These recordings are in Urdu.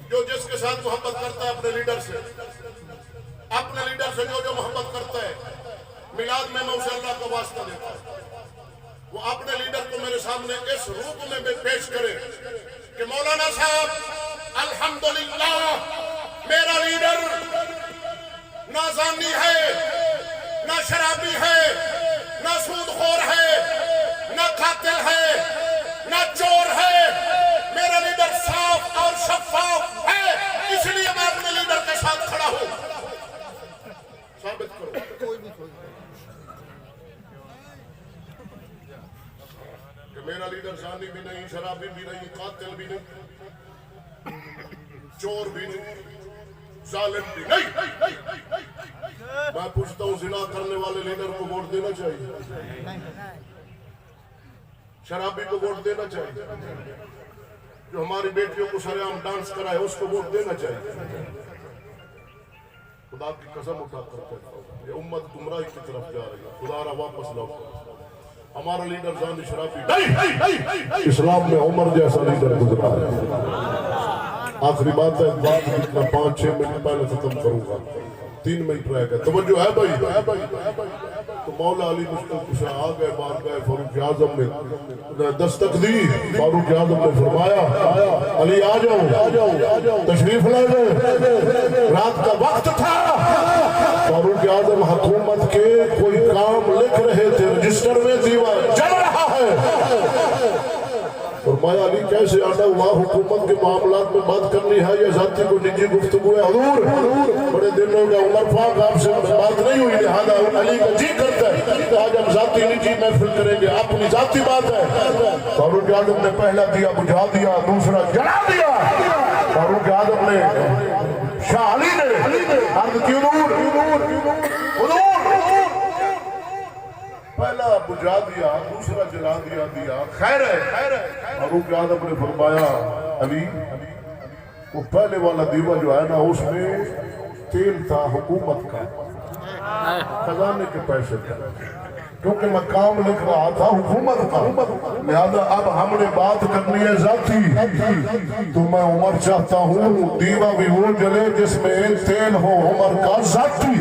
جو جس کے ساتھ محبت کرتا ہے اپنے لیڈر سے جو محبت کرتا ہے، میلاد میں اسے اللہ کا واسطہ دیتا ہے، وہ اپنے لیڈر کو میرے سامنے اس روپ میں پیش کرے کہ مولانا صاحب الحمدللہ میرا لیڈر نہ زانی ہے، نہ شرابی ہے، نہ سود خور ہے، نہ قاتل ہے، نہ چور ہے، میرا لیڈر صاف اور شفاف ہے، اس لیے میں اپنے لیڈر کے ساتھ کھڑا ہوں۔ ثابت کرو کہ میرا لیڈر زانی بھی نہیں، شرابی بھی نہیں، قاتل بھی نہیں، چور بھی نہیں، ظالم بھی نہیں۔ میں پوچھتا ہوں زنا کرنے والے لیڈر کو ووٹ دینا چاہیے؟ شرابی کو ووٹ دینا چاہیے؟ جو ہماری بیٹیوں کو سرعام ڈانس کرائے اس کو ووٹ دینا چاہیے؟ خدا کی قسم اٹھا کر کہتا ہوں یہ امت گمراہی کی طرف جا رہی ہے، خدا را واپس لوٹ۔ ہمارا لیڈر زانی شرابی نہیں، اسلام میں عمر جیسا لیڈر گزرا ہے۔ آخری بات ہے، بات اتنا 5-6 منٹ پہلے ختم کروں گا، 3 منٹ رہ گئے، توجہ ہے بھائی؟ تو مولا علی مشکل کشا آ گئے، بار گئے، فاروق اعظم نے دستک دی، فاروق اعظم نے فرمایا علی آ جاؤ، تشریف لے جاؤ، رات کا وقت تھا۔ فاروق اعظم حکومت کے کوئی کام لکھ رہے تھے، رجسٹر میں دیوار جل رہا ہے۔ فرمایا علی کیسے آنا ہوا، حکومت کے معاملات میں بات کرنی ہے یا ذاتی کو نجی گفتگو ہے؟ حضور بڑے دن ہو گیا عمر پاک آپ سے بات نہیں ہوئی، لہذا علی کا جی کرتا ہے کہ آج ہم ذاتی نجی محفل کریں گے، اپنی ذاتی بات ہے۔ فاروق اعظم نے پہلا دیا بجھا دیا، دوسرا جلا دیا۔ فاروق اعظم نے شاہ علی نے عرض کی حضور پہلا بجھا دیا، دوسرا جلا دیا، خیر ہے۔ فاروق اعظم نے فرمایا علی وہ پہلے والا دیوا جو ہے نا اس میں تیل تھا حکومت کا، خزانے کے پیسے تھے، کیونکہ میں کام لکھ رہا تھا حکومت کا، لہذا اب ہم نے بات کرنی ہے ذاتی، تو میں عمر چاہتا ہوں دیوا بھی وہ جلے جس میں تیل ہو عمر کا ذاتی۔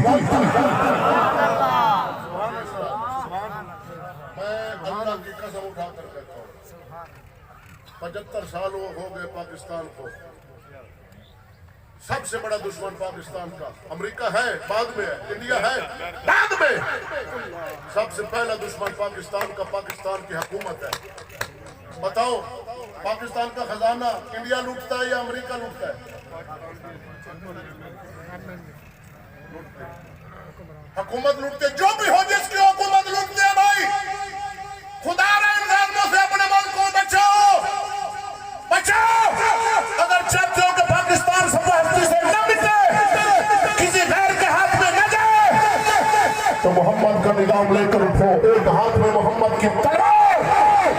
اللہ کی قسم اٹھا کر کہتا ہوں 75 سال ہو گئے پاکستان کو، سب سے بڑا دشمن پاکستان کا امریکہ ہے، بعد میں ہے، انڈیا ہے بعد میں، سب سے پہلا دشمن پاکستان کا پاکستان کی حکومت ہے۔ بتاؤ پاکستان کا خزانہ انڈیا لوٹتا ہے یا امریکہ لوٹتا ہے؟ حکومت لوٹتے، جو بھی ہو جس کی حکومت لوٹتے ہیں بھائی، خدا را ان ظالموں سے اپنے ملک کو بچاؤ۔ اگر چاہتے ہو کہ پاکستان سب ہستی سے نہ مٹے، کسی غیر کے ہاتھ میں نہ جائے، تو محمد کا نظام لے کر اٹھو، ایک ہاتھ میں محمد کی تلوار،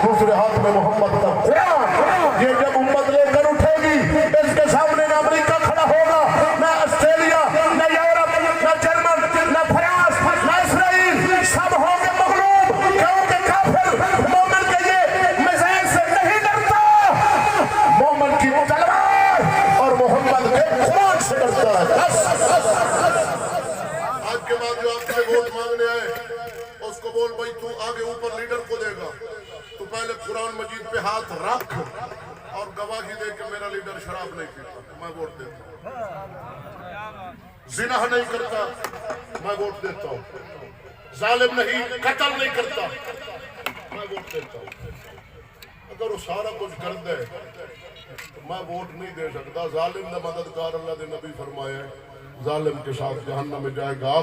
دوسرے ہاتھ میں محمد کا قرآن۔ یہ جب امت لے کر اٹھے گی، اس کے سامنے نہ امریکہ کھڑا ہوگا، نہ آسٹریلیا، نہ یورپ، نہ جرمن، نہ فرانس، نہ اسرائیل، سب ہوں گے مغلوب، کیونکہ کافر مومن کے یہ میزائل سے نہیں ڈرتا، مومن کی تلوار اور محمد کے قرآن سے ڈرتا ہے۔ آج کے بعد جو آپ سے ووٹ مانگنے آئے اس کو بول بھائی تو آگے اوپر لیڈر کو دے گا، تو پہلے قرآن مجید پہ ہاتھ رکھ اور گواہی دے کہ میرا لیڈر شراب نہیں پیتا، میں ووٹ دیتا ہوں، زنا نہیں کرتا، میں ووٹ دیتا ہوں، ظالم نہیں، قتل نہیں کرتا، میں ووٹ دیتا ہوں۔ اگر وہ سارا کچھ کر دے تو میں ووٹ نہیں دے سکتا۔ ظالم نے مددگار اللہ دے نبی فرمایا ہے ظالم کے ساتھ جہنم میں جائے گا۔